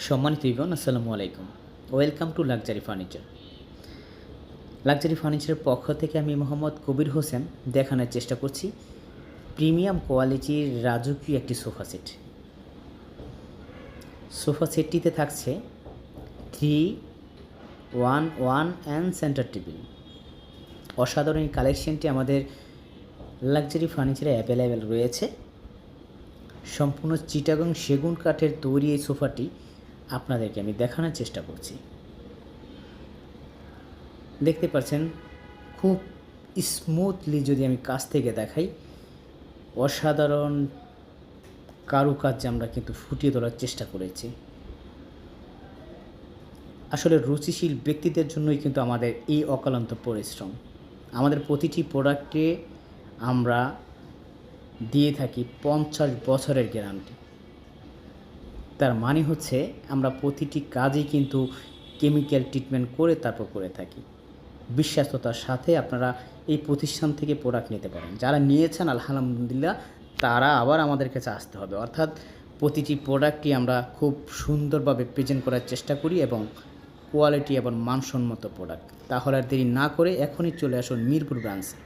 সম্মানিত ইভন আসসালামু আলাইকুম। Welcome to luxury furniture. Luxury ফার্নিচারের পক্ষ থেকে আমি মোহাম্মদ কবির হোসেন দেখানোর চেষ্টা করছি প্রিমিয়াম কোয়ালিটির রাজকীয় একটি সোফা সেট। সোফা সেটটিতে থাকছে 3-1-1 অ্যান্ড সেন্টার টেবিল। অসাধারণ এই কালেকশনটি আমাদের লাক্সারি ফার্নিচারে অ্যাভেলেবেল রয়েছে। সম্পূর্ণ চিটাগং সেগুন কাঠের তৈরি এই সোফাটি আপনাদেরকে আমি দেখানোর চেষ্টা করছি। দেখতে পাচ্ছেন খুব স্মুথলি যদি আমি কাছ থেকে দেখাই, অসাধারণ কারুকাজ আমরা কিন্তু ফুটিয়ে তোলার চেষ্টা করেছি। আসলে রুচিশীল ব্যক্তিদের জন্যই কিন্তু আমাদের এই অক্লান্ত পরিশ্রম। আমাদের প্রতিটি প্রোডাক্টে আমরা দিয়ে থাকি 50 বছরের গ্যারান্টি। তার মানে হচ্ছে আমরা প্রতিটি কাজই কিন্তু কেমিক্যাল ট্রিটমেন্ট করে তারপর করে থাকি। বিশ্বাসতার সাথে আপনারা এই প্রতিষ্ঠান থেকে প্রোডাক্ট নিতে পারেন। যারা নিয়েছেন আলহামদুলিল্লাহ, তারা আবার আমাদের কাছে আসতে হবে। অর্থাৎ প্রতিটি প্রোডাক্টই আমরা খুব সুন্দরভাবে প্রেজেন্ট করার চেষ্টা করি এবং কোয়ালিটি এবং মানসম্মত প্রোডাক্ট। তাহলে আর দেরি না করে এখনই চলে আসুন মিরপুর ব্রাঞ্চে।